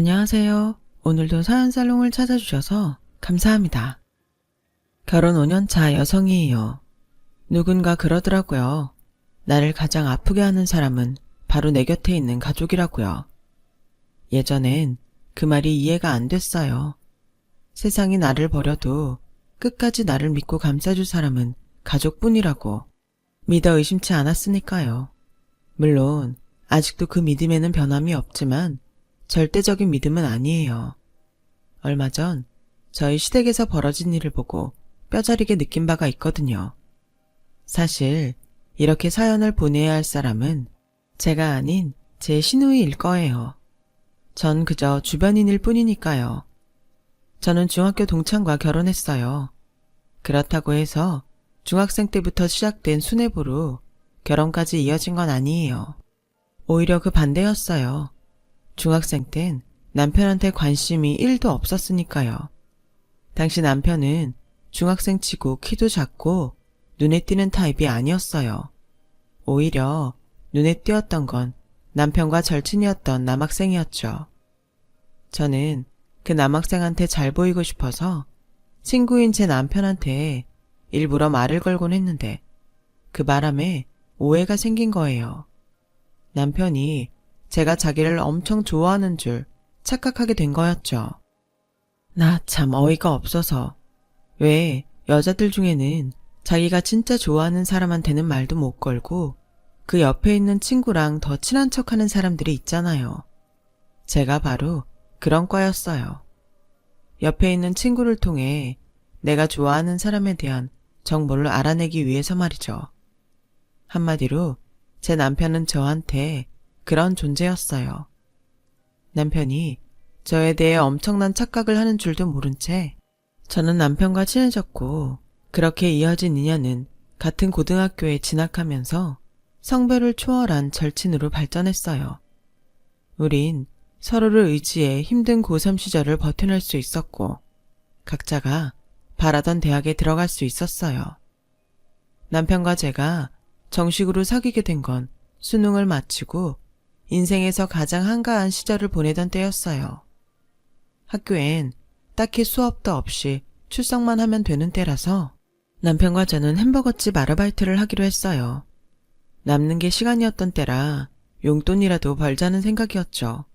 안녕하세요. 오늘도 사연살롱을 찾아주셔서 감사합니다. 결혼 5년차 여성이에요. 누군가 그러더라고요. 나를 가장 아프게 하는 사람은 바로 내 곁에 있는 가족이라고요. 예전엔 그 말이 이해가 안 됐어요. 세상이 나를 버려도 끝까지 나를 믿고 감싸줄 사람은 가족뿐이라고 믿어 의심치 않았으니까요. 물론 아직도 그 믿음에는 변함이 없지만 절대적인 믿음은 아니에요. 얼마 전 저희 시댁에서 벌어진 일을 보고 뼈저리게 느낀 바가 있거든요. 사실 이렇게 사연을 보내야 할 사람은 제가 아닌 제 시누이일 거예요. 전 그저 주변인일 뿐이니까요. 저는 중학교 동창과 결혼했어요. 그렇다고 해서 중학생 때부터 시작된 수뇌부로 결혼까지 이어진 건 아니에요. 오히려 그 반대였어요. 중학생 땐 남편한테 관심이 1도 없었으니까요. 당시 남편은 중학생 치고 키도 작고 눈에 띄는 타입이 아니었어요. 오히려 눈에 띄었던 건 남편과 절친이었던 남학생이었죠. 저는 그 남학생한테 잘 보이고 싶어서 친구인 제 남편한테 일부러 말을 걸곤 했는데 그 바람에 오해가 생긴 거예요. 남편이 제가 자기를 엄청 좋아하는 줄 착각하게 된 거였죠. 나 참 어이가 없어서 왜 여자들 중에는 자기가 진짜 좋아하는 사람한테는 말도 못 걸고 그 옆에 있는 친구랑 더 친한 척하는 사람들이 있잖아요. 제가 바로 그런 과였어요. 옆에 있는 친구를 통해 내가 좋아하는 사람에 대한 정보를 알아내기 위해서 말이죠. 한마디로 제 남편은 저한테 그런 존재였어요. 남편이 저에 대해 엄청난 착각을 하는 줄도 모른 채 저는 남편과 친해졌고 그렇게 이어진 인연은 같은 고등학교에 진학하면서 성별을 초월한 절친으로 발전했어요. 우린 서로를 의지해 힘든 고3 시절을 버텨낼 수 있었고 각자가 바라던 대학에 들어갈 수 있었어요. 남편과 제가 정식으로 사귀게 된 건 수능을 마치고 인생에서 가장 한가한 시절을 보내던 때였어요. 학교엔 딱히 수업도 없이 출석만 하면 되는 때라서 남편과 저는 햄버거집 아르바이트를 하기로 했어요. 남는 게 시간이었던 때라 용돈이라도 벌자는 생각이었죠.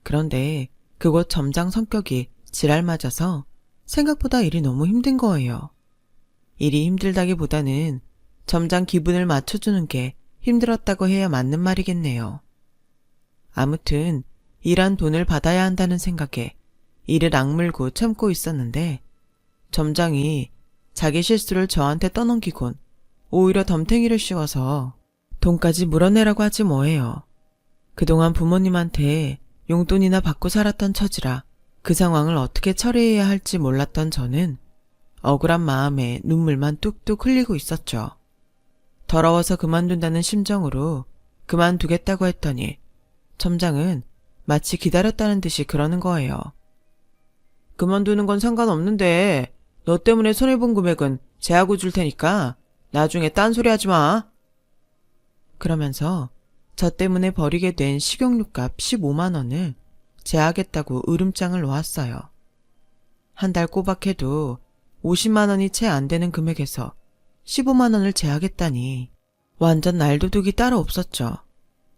그런데 그곳 점장 성격이 지랄 맞아서 생각보다 일이 너무 힘든 거예요. 일이 힘들다기보다는 점장 기분을 맞춰주는 게 힘들었다고 해야 맞는 말이겠네요. 아무튼 일한 돈을 받아야 한다는 생각에 이를 악물고 참고 있었는데 점장이 자기 실수를 저한테 떠넘기곤 오히려 덤탱이를 씌워서 돈까지 물어내라고 하지 뭐예요. 그동안 부모님한테 용돈이나 받고 살았던 처지라 그 상황을 어떻게 처리해야 할지 몰랐던 저는 억울한 마음에 눈물만 뚝뚝 흘리고 있었죠. 더러워서 그만둔다는 심정으로 그만두겠다고 했더니 점장은 마치 기다렸다는 듯이 그러는 거예요. 그만두는 건 상관없는데 너 때문에 손해본 금액은 제하고 줄 테니까 나중에 딴소리 하지 마. 그러면서 저 때문에 버리게 된 식용유값 15만 원을 제하겠다고 으름장을 놓았어요. 한 달 꼬박해도 50만 원이 채 안 되는 금액에서 15만 원을 제하겠다니 완전 날도둑이 따로 없었죠.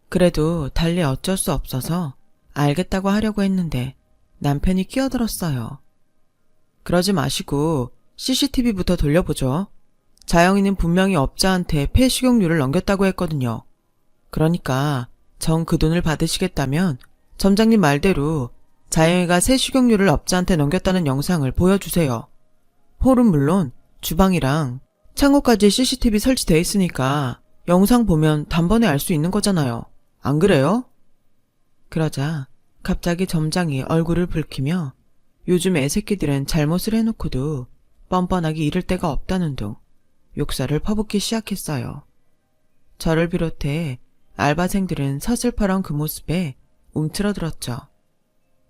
그래도 달리 어쩔 수 없어서 알겠다고 하려고 했는데 남편이 끼어들었어요. 그러지 마시고 CCTV부터 돌려보죠. 자영이는 분명히 업자한테 폐식용유를 넘겼다고 했거든요. 그러니까 정 그 돈을 받으시겠다면 점장님 말대로 자영이가 새 식용유를 업자한테 넘겼다는 영상을 보여주세요. 홀은 물론 주방이랑 창고까지 CCTV 설치돼 있으니까 영상 보면 단번에 알 수 있는 거잖아요. 안 그래요? 그러자 갑자기 점장이 얼굴을 붉히며 요즘 애새끼들은 잘못을 해놓고도 뻔뻔하게 이를 데가 없다는 둥 욕설을 퍼붓기 시작했어요. 저를 비롯해 알바생들은 서슬퍼런 그 모습에 움츠러들었죠.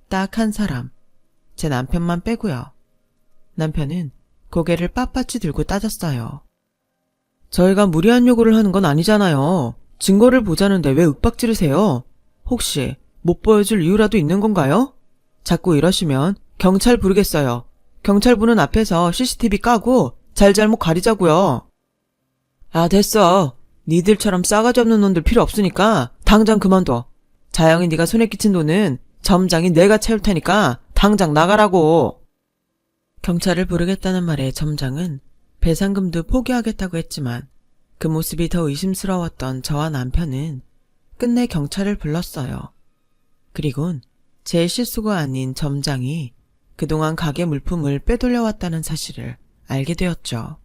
딱 한 사람, 제 남편만 빼고요. 남편은 고개를 빳빳이 들고 따졌어요. 저희가 무리한 요구를 하는 건 아니잖아요. 증거를 보자는데 왜 윽박 지르세요? 혹시 못 보여줄 이유라도 있는 건가요? 자꾸 이러시면 경찰 부르겠어요. 경찰 부는 앞에서 CCTV 까고 잘잘못 가리자고요. 아, 됐어. 니들처럼 싸가지 없는 놈들 필요 없으니까 당장 그만둬. 자영이 네가 손에 끼친 돈은 점장이 내가 채울 테니까 당장 나가라고. 경찰을 부르겠다는 말에 점장은 배상금도 포기하겠다고 했지만 그 모습이 더 의심스러웠던 저와 남편은 끝내 경찰을 불렀어요. 그리곤 제 실수가 아닌 점장이 그동안 가게 물품을 빼돌려왔다는 사실을 알게 되었죠.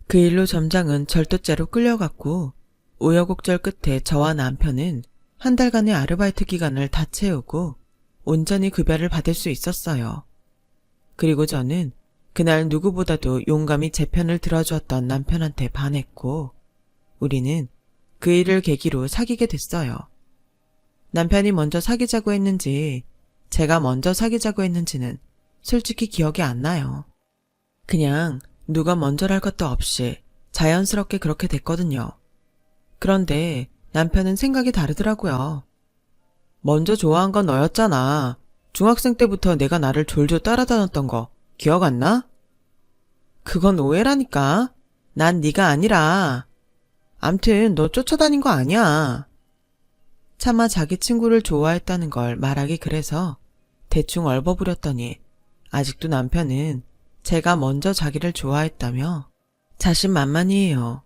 그 일로 점장은 절도죄로 끌려갔고 우여곡절 끝에 저와 남편은 한 달간의 아르바이트 기간을 다 채우고 온전히 급여를 받을 수 있었어요. 그리고 저는 그날 누구보다도 용감히 제 편을 들어주었던 남편한테 반했고 우리는 그 일을 계기로 사귀게 됐어요. 남편이 먼저 사귀자고 했는지 제가 먼저 사귀자고 했는지는 솔직히 기억이 안 나요. 그냥 누가 먼저랄 것도 없이 자연스럽게 그렇게 됐거든요. 그런데 남편은 생각이 다르더라고요. 먼저 좋아한 건 너였잖아. 중학생 때부터 내가 나를 졸졸 따라다녔던 거 기억 안 나? 그건 오해라니까. 난 네가 아니라. 암튼 너 쫓아다닌 거 아니야. 차마 자기 친구를 좋아했다는 걸 말하기 그래서 대충 얼버무렸더니 아직도 남편은 제가 먼저 자기를 좋아했다며 자신만만이에요.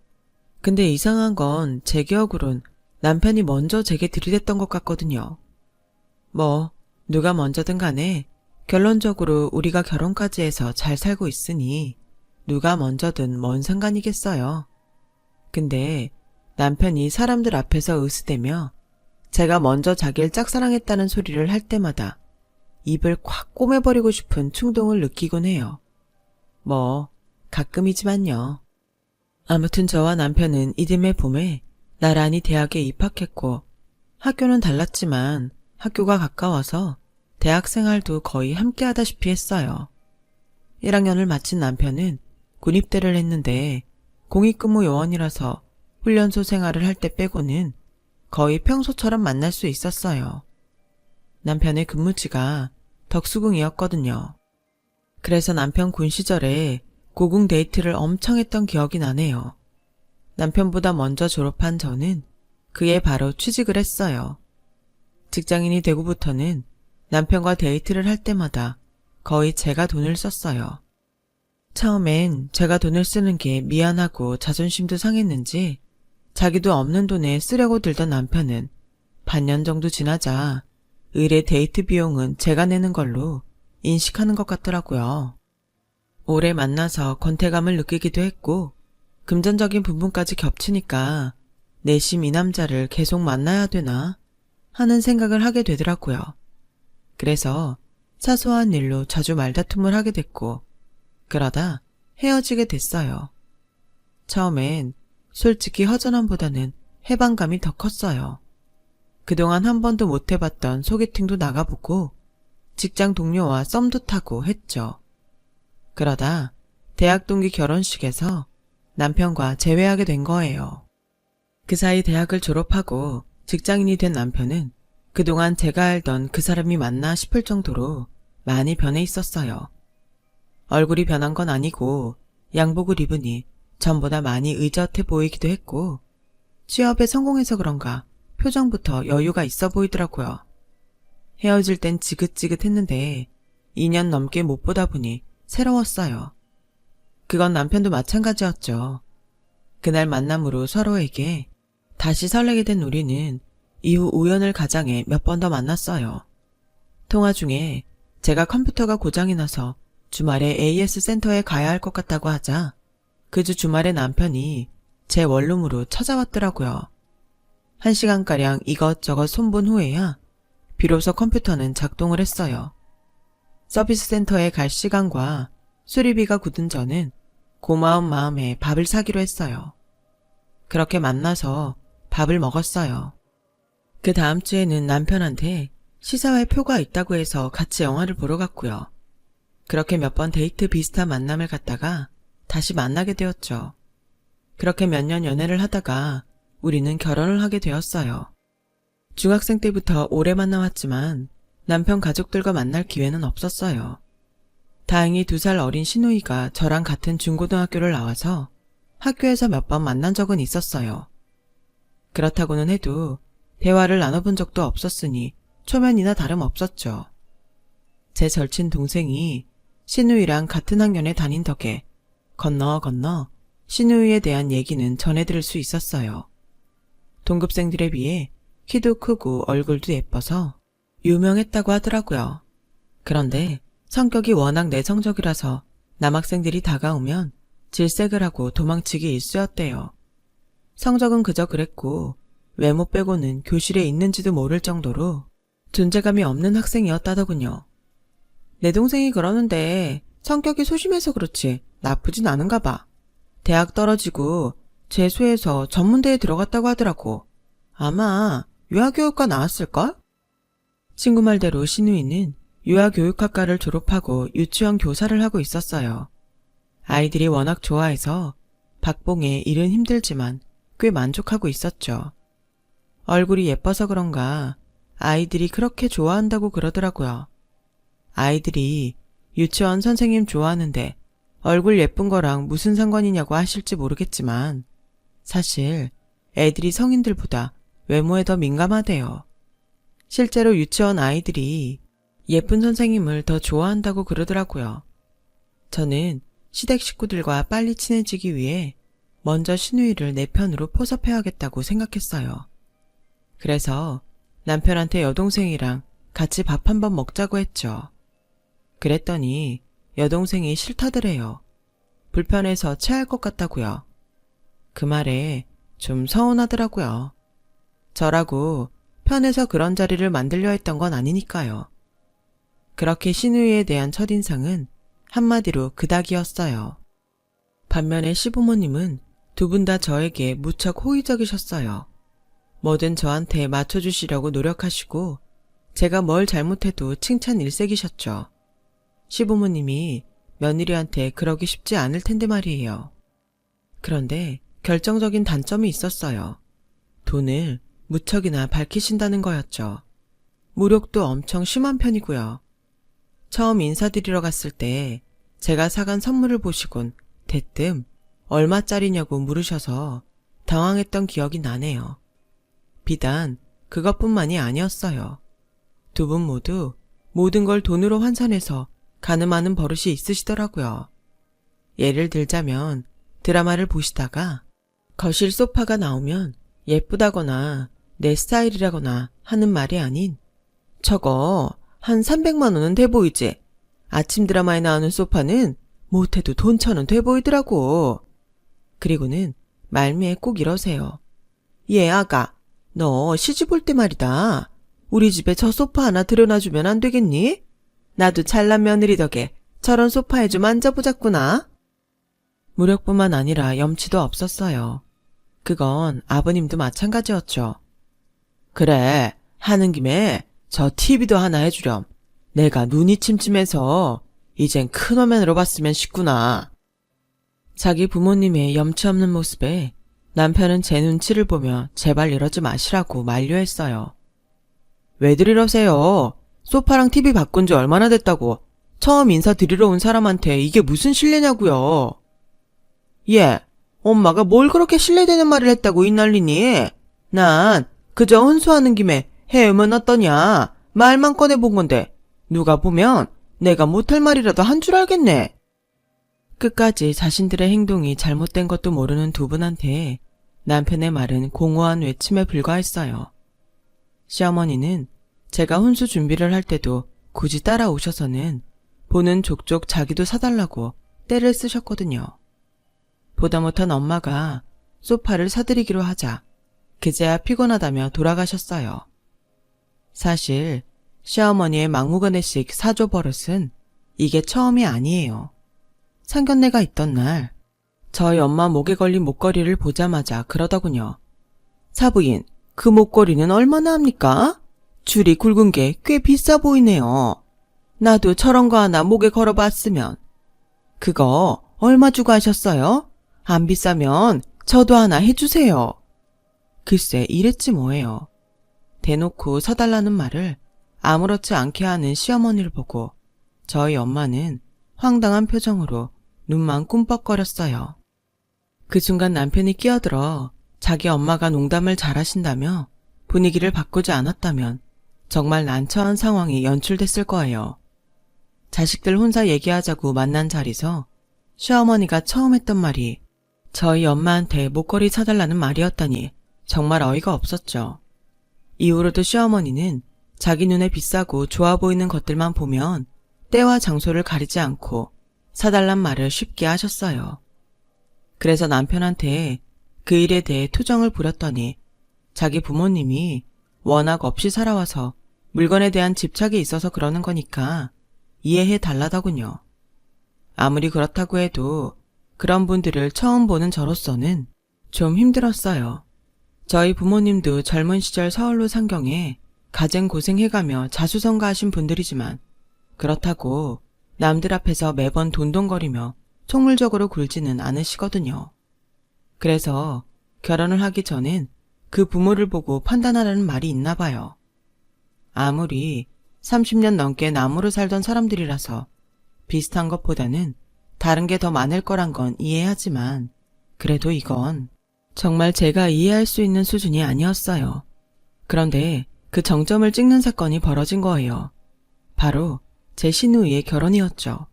근데 이상한 건 제 기억으론 남편이 먼저 제게 들이댔던 것 같거든요. 뭐 누가 먼저든 간에 결론적으로 우리가 결혼까지 해서 잘 살고 있으니 누가 먼저든 뭔 상관이겠어요. 근데 남편이 사람들 앞에서 으스대며 제가 먼저 자기를 짝사랑했다는 소리를 할 때마다 입을 콱 꼬매버리고 싶은 충동을 느끼곤 해요. 뭐 가끔이지만요. 아무튼 저와 남편은 이듬해 봄에 나란히 대학에 입학했고 학교는 달랐지만 학교가 가까워서 대학 생활도 거의 함께 하다시피 했어요. 1학년을 마친 남편은 군입대를 했는데 공익근무 요원이라서 훈련소 생활을 할 때 빼고는 거의 평소처럼 만날 수 있었어요. 남편의 근무지가 덕수궁이었거든요. 그래서 남편 군 시절에 고궁 데이트를 엄청 했던 기억이 나네요. 남편보다 먼저 졸업한 저는 그에 바로 취직을 했어요. 직장인이 되고부터는 남편과 데이트를 할 때마다 거의 제가 돈을 썼어요. 처음엔 제가 돈을 쓰는 게 미안하고 자존심도 상했는지 자기도 없는 돈에 쓰려고 들던 남편은 반년 정도 지나자 의뢰 데이트 비용은 제가 내는 걸로 인식하는 것 같더라고요. 오래 만나서 권태감을 느끼기도 했고 금전적인 부분까지 겹치니까 내심 이 남자를 계속 만나야 되나 하는 생각을 하게 되더라고요. 그래서 사소한 일로 자주 말다툼을 하게 됐고 그러다 헤어지게 됐어요. 처음엔 솔직히 허전함보다는 해방감이 더 컸어요. 그동안 한 번도 못 해봤던 소개팅도 나가보고 직장 동료와 썸도 타고 했죠. 그러다 대학 동기 결혼식에서 남편과 재회하게 된 거예요. 그 사이 대학을 졸업하고 직장인이 된 남편은 그동안 제가 알던 그 사람이 맞나 싶을 정도로 많이 변해 있었어요. 얼굴이 변한 건 아니고 양복을 입으니 전보다 많이 의젓해 보이기도 했고 취업에 성공해서 그런가 표정부터 여유가 있어 보이더라고요. 헤어질 땐 지긋지긋했는데 2년 넘게 못 보다 보니 새로웠어요. 그건 남편도 마찬가지였죠. 그날 만남으로 서로에게 다시 설레게 된 우리는 이후 우연을 가장해 몇 번 더 만났어요. 통화 중에 제가 컴퓨터가 고장이 나서 주말에 AS 센터에 가야 할 것 같다고 하자 그 주 주말에 남편이 제 원룸으로 찾아왔더라고요. 1시간가량 이것저것 손본 후에야 비로소 컴퓨터는 작동을 했어요. 서비스 센터에 갈 시간과 수리비가 굳은 저는 고마운 마음에 밥을 사기로 했어요. 그렇게 만나서 밥을 먹었어요. 그 다음 주에는 남편한테 시사회 표가 있다고 해서 같이 영화를 보러 갔고요. 그렇게 몇 번 데이트 비슷한 만남을 갖다가 다시 만나게 되었죠. 그렇게 몇 년 연애를 하다가 우리는 결혼을 하게 되었어요. 중학생 때부터 오래 만나왔지만 남편 가족들과 만날 기회는 없었어요. 다행히 2살 어린 시누이가 저랑 같은 중고등학교를 나와서 학교에서 몇 번 만난 적은 있었어요. 그렇다고는 해도 대화를 나눠본 적도 없었으니 초면이나 다름없었죠. 제 절친 동생이 시누이랑 같은 학년에 다닌 덕에 건너 시누이에 대한 얘기는 전해들을 수 있었어요. 동급생들에 비해 키도 크고 얼굴도 예뻐서 유명했다고 하더라고요. 그런데 성격이 워낙 내성적이라서 남학생들이 다가오면 질색을 하고 도망치기 일쑤였대요. 성적은 그저 그랬고 외모 빼고는 교실에 있는지도 모를 정도로 존재감이 없는 학생이었다더군요. 내 동생이 그러는데 성격이 소심해서 그렇지 나쁘진 않은가 봐. 대학 떨어지고 재수해서 전문대에 들어갔다고 하더라고. 아마 유아교육과 나왔을걸? 친구 말대로 시누이는 유아교육학과를 졸업하고 유치원 교사를 하고 있었어요. 아이들이 워낙 좋아해서 박봉에 일은 힘들지만 꽤 만족하고 있었죠. 얼굴이 예뻐서 그런가 아이들이 그렇게 좋아한다고 그러더라고요. 아이들이 유치원 선생님 좋아하는데 얼굴 예쁜 거랑 무슨 상관이냐고 하실지 모르겠지만 사실 애들이 성인들보다 외모에 더 민감하대요. 실제로 유치원 아이들이 예쁜 선생님을 더 좋아한다고 그러더라고요. 저는 시댁 식구들과 빨리 친해지기 위해 먼저 시누이를 내 편으로 포섭해야겠다고 생각했어요. 그래서 남편한테 여동생이랑 같이 밥 한번 먹자고 했죠. 그랬더니 여동생이 싫다더래요. 불편해서 체할 것 같다고요. 그 말에 좀 서운하더라고요. 저라고 편해서 그런 자리를 만들려 했던 건 아니니까요. 그렇게 시누이에 대한 첫인상은 한마디로 그닥이었어요. 반면에 시부모님은 두 분 다 저에게 무척 호의적이셨어요. 뭐든 저한테 맞춰주시려고 노력하시고 제가 뭘 잘못해도 칭찬 일색이셨죠. 시부모님이 며느리한테 그러기 쉽지 않을 텐데 말이에요. 그런데 결정적인 단점이 있었어요. 돈을 무척이나 밝히신다는 거였죠. 무력도 엄청 심한 편이고요. 처음 인사드리러 갔을 때 제가 사간 선물을 보시곤 대뜸 얼마짜리냐고 물으셔서 당황했던 기억이 나네요. 비단 그것뿐만이 아니었어요. 두 분 모두 모든 걸 돈으로 환산해서 가늠하는 버릇이 있으시더라고요. 예를 들자면 드라마를 보시다가 거실 소파가 나오면 예쁘다거나 내 스타일이라거나 하는 말이 아닌 저거 한 300만 원은 돼 보이지? 아침 드라마에 나오는 소파는 못해도 돈 1,000원 돼 보이더라고. 그리고는 말미에 꼭 이러세요. 얘 아가, 너 시집 올 때 말이다. 우리 집에 저 소파 하나 들여놔주면 안 되겠니? 나도 잘난 며느리 덕에 저런 소파에 좀 앉아보자꾸나. 무력뿐만 아니라 염치도 없었어요. 그건 아버님도 마찬가지였죠. 그래, 하는 김에 저 TV도 하나 해주렴. 내가 눈이 침침해서 이젠 큰 화면으로 봤으면 싶구나. 자기 부모님의 염치 없는 모습에 남편은 제 눈치를 보며 제발 이러지 마시라고 만류했어요. 왜들 이러세요? 소파랑 TV 바꾼 지 얼마나 됐다고. 처음 인사드리러 온 사람한테 이게 무슨 실례냐고요. 예, 엄마가 뭘 그렇게 실례되는 말을 했다고 이 난리니? 난 그저 혼수하는 김에 해오면 어떠냐 말만 꺼내본 건데 누가 보면 내가 못할 말이라도 한 줄 알겠네. 끝까지 자신들의 행동이 잘못된 것도 모르는 두 분한테 남편의 말은 공허한 외침에 불과했어요. 시어머니는 제가 혼수 준비를 할 때도 굳이 따라오셔서는 보는 족족 자기도 사달라고 떼를 쓰셨거든요. 보다 못한 엄마가 소파를 사드리기로 하자 그제야 피곤하다며 돌아가셨어요. 사실 시어머니의 막무가내식 사조 버릇은 이게 처음이 아니에요. 상견례가 있던 날 저희 엄마 목에 걸린 목걸이를 보자마자 그러더군요. 사부인, 그 목걸이는 얼마나 합니까? 줄이 굵은 게 꽤 비싸 보이네요. 나도 저런 거 하나 목에 걸어봤으면. 그거 얼마 주고 하셨어요? 안 비싸면 저도 하나 해주세요. 글쎄 이랬지 뭐예요. 대놓고 사달라는 말을 아무렇지 않게 하는 시어머니를 보고 저희 엄마는 황당한 표정으로 눈만 꿈뻑거렸어요. 그 순간 남편이 끼어들어 자기 엄마가 농담을 잘하신다며 분위기를 바꾸지 않았다면 정말 난처한 상황이 연출됐을 거예요. 자식들 혼자 얘기하자고 만난 자리서 시어머니가 처음 했던 말이 저희 엄마한테 목걸이 사달라는 말이었다니 정말 어이가 없었죠. 이후로도 시어머니는 자기 눈에 비싸고 좋아 보이는 것들만 보면 때와 장소를 가리지 않고 사달란 말을 쉽게 하셨어요. 그래서 남편한테 그 일에 대해 투정을 부렸더니 자기 부모님이 워낙 없이 살아와서 물건에 대한 집착이 있어서 그러는 거니까 이해해 달라더군요. 아무리 그렇다고 해도 그런 분들을 처음 보는 저로서는 좀 힘들었어요. 저희 부모님도 젊은 시절 서울로 상경해 가정 고생해가며 자수성가하신 분들이지만 그렇다고 남들 앞에서 매번 돈돈거리며 속물적으로 굴지는 않으시거든요. 그래서 결혼을 하기 전엔 그 부모를 보고 판단하라는 말이 있나 봐요. 아무리 30년 넘게 남으로 살던 사람들이라서 비슷한 것보다는 다른 게 더 많을 거란 건 이해하지만 그래도 이건 정말 제가 이해할 수 있는 수준이 아니었어요. 그런데 그 정점을 찍는 사건이 벌어진 거예요. 바로 제 시누이의 결혼이었죠.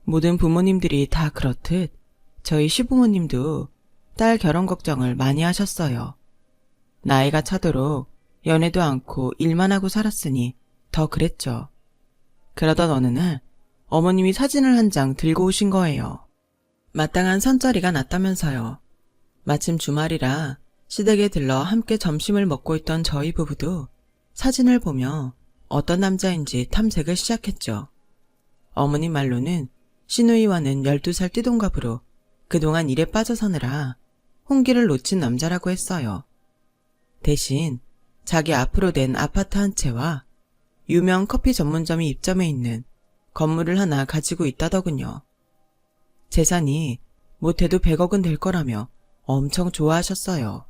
모든 부모님들이 다 그렇듯 저희 시부모님도 딸 결혼 걱정을 많이 하셨어요. 나이가 차도록 연애도 않고 일만 하고 살았으니 더 그랬죠. 그러던 어느 날 어머님이 사진을 한 장 들고 오신 거예요. 마땅한 선자리가 났다면서요. 마침 주말이라 시댁에 들러 함께 점심을 먹고 있던 저희 부부도 사진을 보며 어떤 남자인지 탐색을 시작했죠. 어머님 말로는 시누이와는 12살 띠동갑으로 그동안 일에 빠져 사느라 홍기를 놓친 남자라고 했어요. 대신 자기 앞으로 낸 아파트 한 채와 유명 커피 전문점이 입점해 있는 건물을 하나 가지고 있다더군요. 재산이 못해도 100억은 될 거라며 엄청 좋아하셨어요.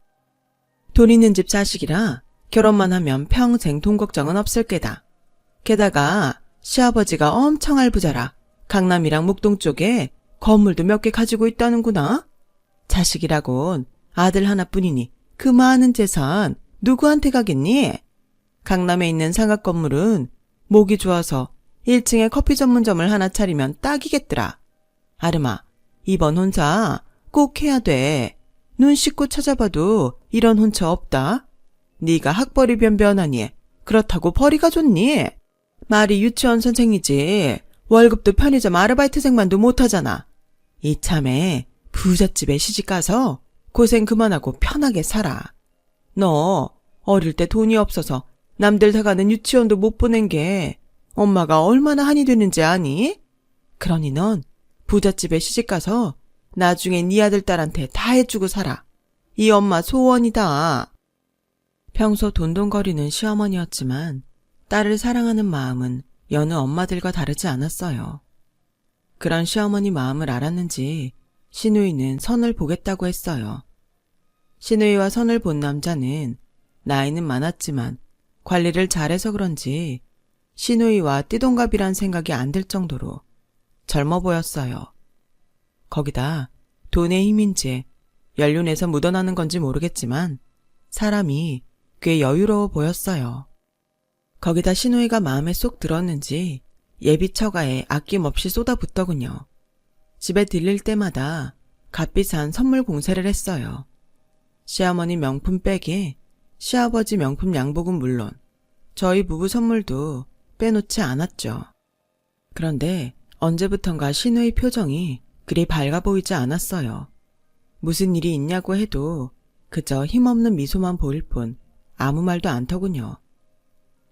돈 있는 집 자식이라 결혼만 하면 평생 돈 걱정은 없을 게다. 게다가 시아버지가 엄청 알부자라 강남이랑 목동 쪽에 건물도 몇 개 가지고 있다는구나. 자식이라곤 아들 하나뿐이니 그 많은 재산 누구한테 가겠니? 강남에 있는 상가 건물은 목이 좋아서 1층에 커피 전문점을 하나 차리면 딱이겠더라. 아름아, 이번 혼자 꼭 해야 돼. 눈 씻고 찾아봐도 이런 혼처 없다. 네가 학벌이 변변하니 그렇다고 벌이가 좋니? 말이 유치원 선생이지 월급도 편의점 아르바이트생만도 못하잖아. 이참에 부잣집에 시집가서 고생 그만하고 편하게 살아. 너 어릴 때 돈이 없어서 남들 다 가는 유치원도 못 보낸 게 엄마가 얼마나 한이 되는지 아니? 그러니 넌 부잣집에 시집가서 나중에 네 아들 딸한테 다 해주고 살아. 이 엄마 소원이다. 평소 돈돈거리는 시어머니였지만 딸을 사랑하는 마음은 여느 엄마들과 다르지 않았어요. 그런 시어머니 마음을 알았는지 시누이는 선을 보겠다고 했어요. 시누이와 선을 본 남자는 나이는 많았지만 관리를 잘해서 그런지 시누이와 띠동갑이란 생각이 안 들 정도로 젊어 보였어요. 거기다 돈의 힘인지 연륜에서 묻어나는 건지 모르겠지만 사람이 꽤 여유로워 보였어요. 거기다 시누이가 마음에 쏙 들었는지 예비 처가에 아낌없이 쏟아붓더군요. 집에 들릴 때마다 값비싼 선물 공세를 했어요. 시어머니 명품 백에 시아버지 명품 양복은 물론 저희 부부 선물도 빼놓지 않았죠. 그런데 언제부턴가 시누이 표정이 그리 밝아 보이지 않았어요. 무슨 일이 있냐고 해도 그저 힘없는 미소만 보일 뿐 아무 말도 않더군요.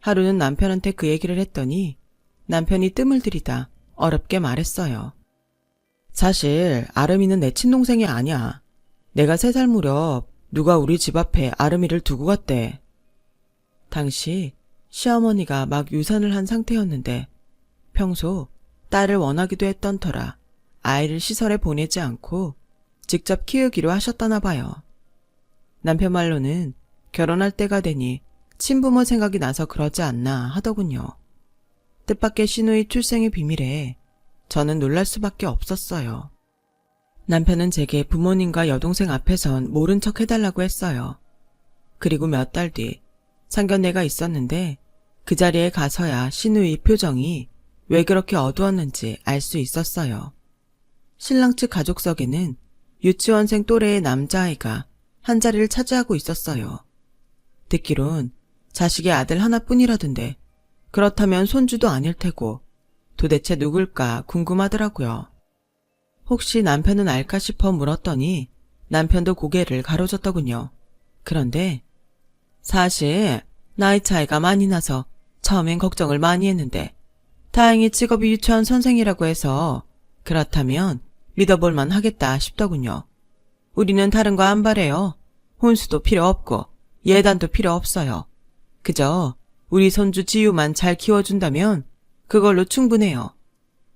하루는 남편한테 그 얘기를 했더니 남편이 뜸을 들이다 어렵게 말했어요. 사실 아름이는 내 친동생이 아니야. 내가 3살 무렵 누가 우리 집 앞에 아름이를 두고 갔대. 당시 시어머니가 막 유산을 한 상태였는데 평소 딸을 원하기도 했던 터라 아이를 시설에 보내지 않고 직접 키우기로 하셨다나 봐요. 남편 말로는 결혼할 때가 되니 친부모 생각이 나서 그러지 않나 하더군요. 뜻밖의 시누이 출생의 비밀에 저는 놀랄 수밖에 없었어요. 남편은 제게 부모님과 여동생 앞에선 모른 척 해달라고 했어요. 그리고 몇 달 뒤 상견례가 있었는데 그 자리에 가서야 시누이 표정이 왜 그렇게 어두웠는지 알 수 있었어요. 신랑 측 가족석에는 유치원생 또래의 남자아이가 한 자리를 차지하고 있었어요. 듣기론 자식의 아들 하나뿐이라던데 그렇다면 손주도 아닐 테고 도대체 누굴까 궁금하더라고요. 혹시 남편은 알까 싶어 물었더니 남편도 고개를 가로젓더군요. 그런데 사실 나이 차이가 많이 나서 처음엔 걱정을 많이 했는데 다행히 직업이 유치원 선생이라고 해서 그렇다면 믿어볼만 하겠다 싶더군요. 우리는 다른 거 안 바래요. 혼수도 필요 없고 예단도 필요 없어요. 그저 우리 손주 지유만 잘 키워준다면 그걸로 충분해요.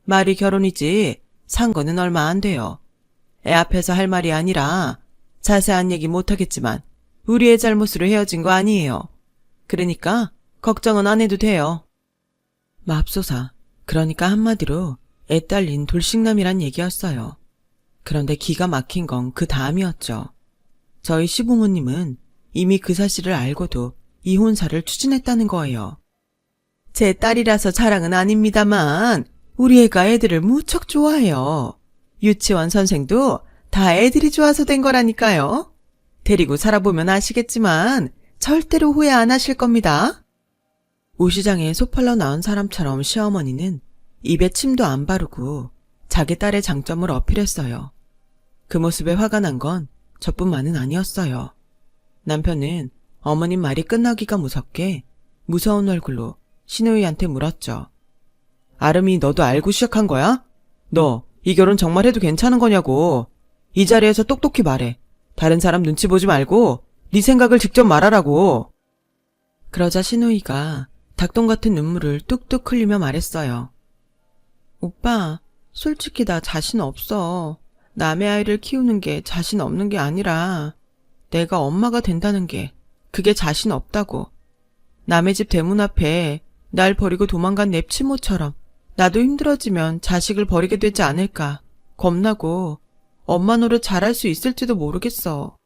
말이 결혼이지 산 거는 얼마 안 돼요. 애 앞에서 할 말이 아니라 자세한 얘기 못하겠지만 우리의 잘못으로 헤어진 거 아니에요. 그러니까 걱정은 안 해도 돼요. 맙소사, 그러니까 한마디로 애 딸린 돌싱남이란 얘기였어요. 그런데 기가 막힌 건 그 다음이었죠. 저희 시부모님은 이미 그 사실을 알고도 이혼사를 추진했다는 거예요. 제 딸이라서 자랑은 아닙니다만 우리 애가 애들을 무척 좋아해요. 유치원 선생도 다 애들이 좋아서 된 거라니까요. 데리고 살아보면 아시겠지만 절대로 후회 안 하실 겁니다. 오시장에 소팔러 나온 사람처럼 시어머니는 입에 침도 안 바르고 자기 딸의 장점을 어필했어요. 그 모습에 화가 난 건 저뿐만은 아니었어요. 남편은 어머님 말이 끝나기가 무섭게 무서운 얼굴로 시누이한테 물었죠. 아름이 너도 알고 시작한 거야? 너 이 결혼 정말 해도 괜찮은 거냐고. 이 자리에서 똑똑히 말해. 다른 사람 눈치 보지 말고 네 생각을 직접 말하라고. 그러자 시누이가 닭똥 같은 눈물을 뚝뚝 흘리며 말했어요. 오빠, 솔직히 나 자신 없어. 남의 아이를 키우는 게 자신 없는 게 아니라 내가 엄마가 된다는 게 그게 자신 없다고. 남의 집 대문 앞에 날 버리고 도망간 냅치모처럼 나도 힘들어지면 자식을 버리게 되지 않을까 겁나고 엄마 노릇 잘할 수 있을지도 모르겠어.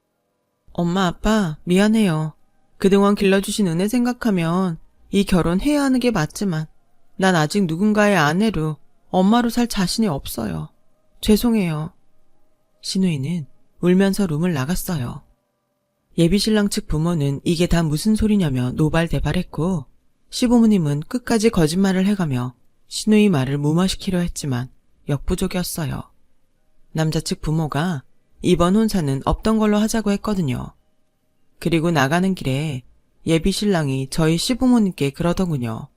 엄마 아빠 미안해요. 그동안 길러주신 은혜 생각하면 이 결혼 해야 하는 게 맞지만 난 아직 누군가의 아내로 엄마로 살 자신이 없어요. 죄송해요. 시누이는 울면서 룸을 나갔어요. 예비신랑 측 부모는 이게 다 무슨 소리냐며 노발대발했고 시부모님은 끝까지 거짓말을 해가며 시누이 말을 무마시키려 했지만 역부족이었어요. 남자 측 부모가 이번 혼사는 없던 걸로 하자고 했거든요. 그리고 나가는 길에 예비신랑이 저희 시부모님께 그러더군요.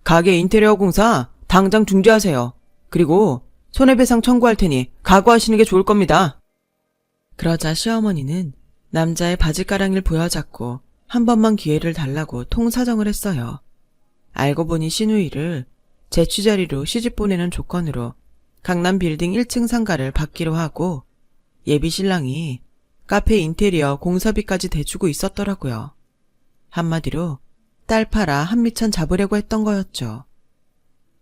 가게 인테리어 공사 당장 중지하세요. 그리고 손해배상 청구할 테니 각오하시는 게 좋을 겁니다. 그러자 시어머니는 남자의 바지가랑이를 부여잡고 한 번만 기회를 달라고 통사정을 했어요. 알고 보니 시누이를 제 취자리로 시집 보내는 조건으로 강남 빌딩 1층 상가를 받기로 하고 예비신랑이 카페 인테리어 공사비까지 대주고 있었더라고요. 한마디로 딸 팔아 한미천 잡으려고 했던 거였죠.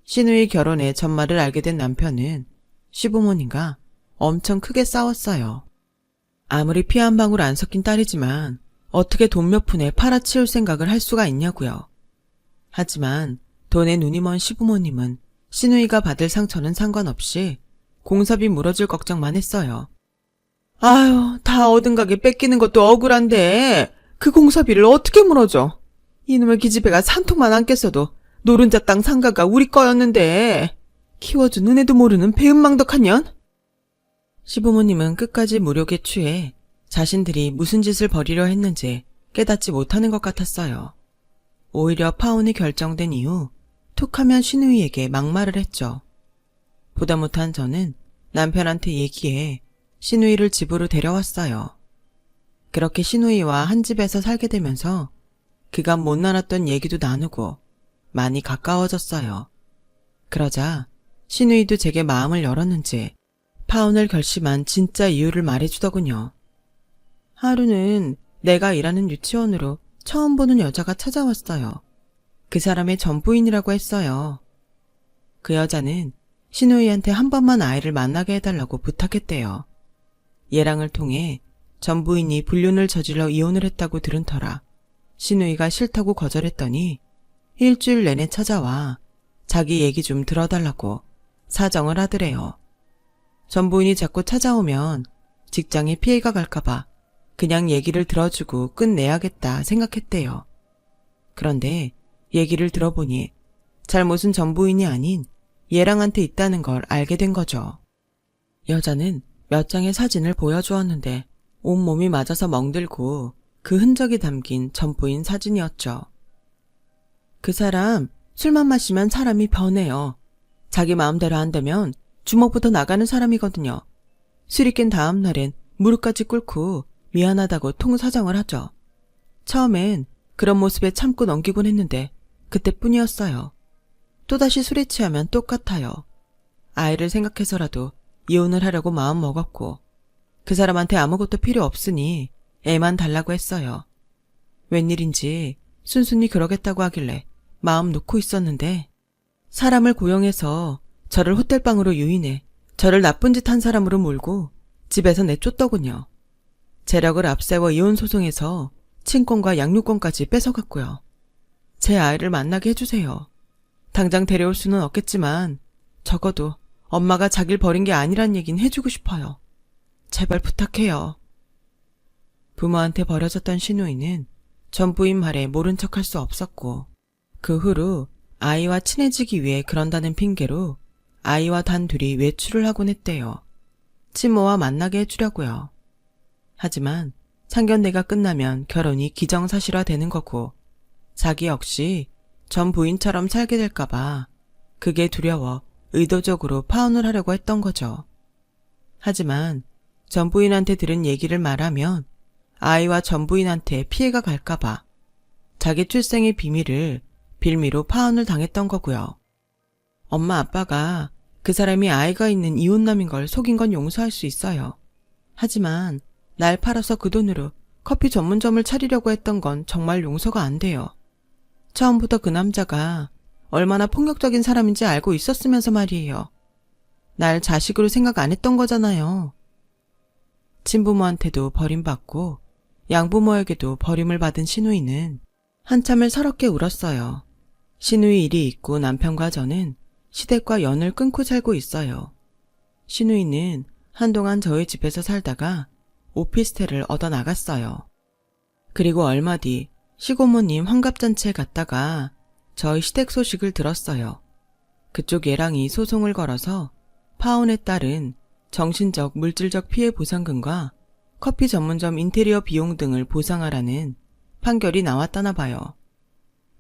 시누이 결혼의 전말을 알게 된 남편은 시부모님과 엄청 크게 싸웠어요. 아무리 피 한 방울 안 섞인 딸이지만 어떻게 돈 몇 푼에 팔아치울 생각을 할 수가 있냐고요. 하지만 돈에 눈이 먼 시부모님은 시누이가 받을 상처는 상관없이 공사비 물어줄 걱정만 했어요. 아유, 다 얻은 가게 뺏기는 것도 억울한데 그 공사비를 어떻게 물어줘. 이놈의 기집애가 산통만 안 깼어도 노른자 땅 상가가 우리 거였는데 키워준 은혜도 모르는 배은망덕한 년? 시부모님은 끝까지 무력에 취해 자신들이 무슨 짓을 벌이려 했는지 깨닫지 못하는 것 같았어요. 오히려 파혼이 결정된 이후 툭하면 시누이에게 막말을 했죠. 보다 못한 저는 남편한테 얘기해 시누이를 집으로 데려왔어요. 그렇게 시누이와 한 집에서 살게 되면서 그간 못 나눴던 얘기도 나누고 많이 가까워졌어요. 그러자 시누이도 제게 마음을 열었는지 파혼을 결심한 진짜 이유를 말해주더군요. 하루는 내가 일하는 유치원으로 처음 보는 여자가 찾아왔어요. 그 사람의 전 부인이라고 했어요. 그 여자는 신우이한테 한 번만 아이를 만나게 해달라고 부탁했대요. 예랑을 통해 전 부인이 불륜을 저질러 이혼을 했다고 들은 터라 신우이가 싫다고 거절했더니 일주일 내내 찾아와 자기 얘기 좀 들어달라고 사정을 하더래요. 전 부인이 자꾸 찾아오면 직장에 피해가 갈까봐 그냥 얘기를 들어주고 끝내야겠다 생각했대요. 그런데 얘기를 들어보니 잘못은 전 부인이 아닌 예랑한테 있다는 걸 알게 된 거죠. 여자는 몇 장의 사진을 보여주었는데 온몸이 맞아서 멍들고 그 흔적이 담긴 전 부인 사진이었죠. 그 사람 술만 마시면 사람이 변해요. 자기 마음대로 안 되면 주먹부터 나가는 사람이거든요. 술이 깬 다음 날엔 무릎까지 꿇고 미안하다고 통사정을 하죠. 처음엔 그런 모습에 참고 넘기곤 했는데 그때뿐이었어요. 또다시 술에 취하면 똑같아요. 아이를 생각해서라도 이혼을 하려고 마음 먹었고 그 사람한테 아무것도 필요 없으니 애만 달라고 했어요. 웬일인지 순순히 그러겠다고 하길래 마음 놓고 있었는데 사람을 고용해서 저를 호텔방으로 유인해 저를 나쁜 짓 한 사람으로 몰고 집에서 내쫓더군요. 재력을 앞세워 이혼 소송에서 친권과 양육권까지 뺏어갔고요. 제 아이를 만나게 해주세요. 당장 데려올 수는 없겠지만 적어도 엄마가 자기를 버린 게 아니란 얘긴 해주고 싶어요. 제발 부탁해요. 부모한테 버려졌던 신우이는 전 부인 말에 모른 척할 수 없었고 그 후로 아이와 친해지기 위해 그런다는 핑계로 아이와 단 둘이 외출을 하곤 했대요. 친모와 만나게 해주려고요. 하지만 상견례가 끝나면 결혼이 기정사실화되는 거고 자기 역시 전 부인처럼 살게 될까봐 그게 두려워 의도적으로 파혼을 하려고 했던 거죠. 하지만 전 부인한테 들은 얘기를 말하면 아이와 전 부인한테 피해가 갈까봐 자기 출생의 비밀을 빌미로 파혼을 당했던 거고요. 엄마 아빠가 그 사람이 아이가 있는 이혼남인 걸 속인 건 용서할 수 있어요. 하지만 날 팔아서 그 돈으로 커피 전문점을 차리려고 했던 건 정말 용서가 안 돼요. 처음부터 그 남자가 얼마나 폭력적인 사람인지 알고 있었으면서 말이에요. 날 자식으로 생각 안 했던 거잖아요. 친부모한테도 버림받고 양부모에게도 버림을 받은 신우이는 한참을 서럽게 울었어요. 신우이 일이 있고 남편과 저는 시댁과 연을 끊고 살고 있어요. 신우이는 한동안 저희 집에서 살다가 오피스텔을 얻어 나갔어요. 그리고 얼마 뒤 시고모님 환갑잔치에 갔다가 저희 시댁 소식을 들었어요. 그쪽 예랑이 소송을 걸어서 파혼에 따른 정신적, 물질적 피해 보상금과 커피 전문점 인테리어 비용 등을 보상하라는 판결이 나왔다나 봐요.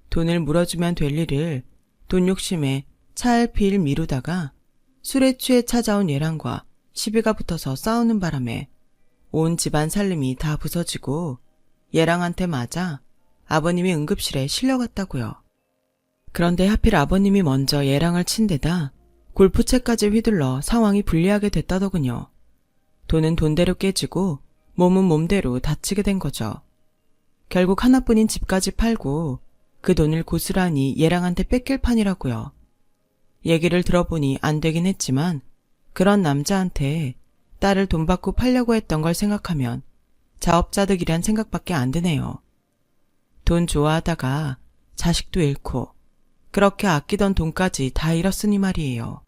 돈을 물어주면 될 일을 돈 욕심에 차일피일 미루다가 술에 취해 찾아온 예랑과 시비가 붙어서 싸우는 바람에 온 집안 살림이 다 부서지고 예랑한테 맞아 아버님이 응급실에 실려갔다고요. 그런데 하필 아버님이 먼저 예랑을 친 데다 골프채까지 휘둘러 상황이 불리하게 됐다더군요. 돈은 돈대로 깨지고 몸은 몸대로 다치게 된 거죠. 결국 하나뿐인 집까지 팔고 그 돈을 고스란히 예랑한테 뺏길 판이라고요. 얘기를 들어보니 안 되긴 했지만 그런 남자한테 딸을 돈 받고 팔려고 했던 걸 생각하면 자업자득이란 생각밖에 안 드네요. 돈 좋아하다가 자식도 잃고 그렇게 아끼던 돈까지 다 잃었으니 말이에요.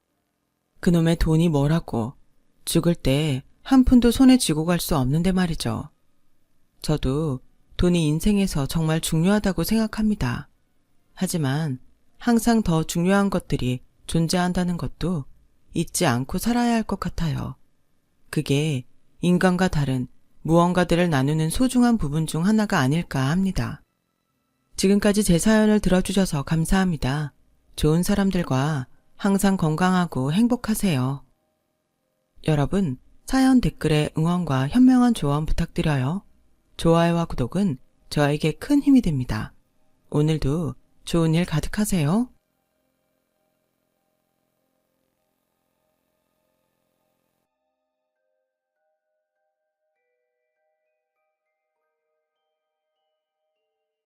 그놈의 돈이 뭐라고 죽을 때 한 푼도 손에 쥐고 갈 수 없는데 말이죠. 저도 돈이 인생에서 정말 중요하다고 생각합니다. 하지만 항상 더 중요한 것들이 존재한다는 것도 잊지 않고 살아야 할 것 같아요. 그게 인간과 다른 무언가들을 나누는 소중한 부분 중 하나가 아닐까 합니다. 지금까지 제 사연을 들어주셔서 감사합니다. 좋은 사람들과 항상 건강하고 행복하세요. 여러분, 사연 댓글에 응원과 현명한 조언 부탁드려요. 좋아요와 구독은 저에게 큰 힘이 됩니다. 오늘도 좋은 일 가득하세요.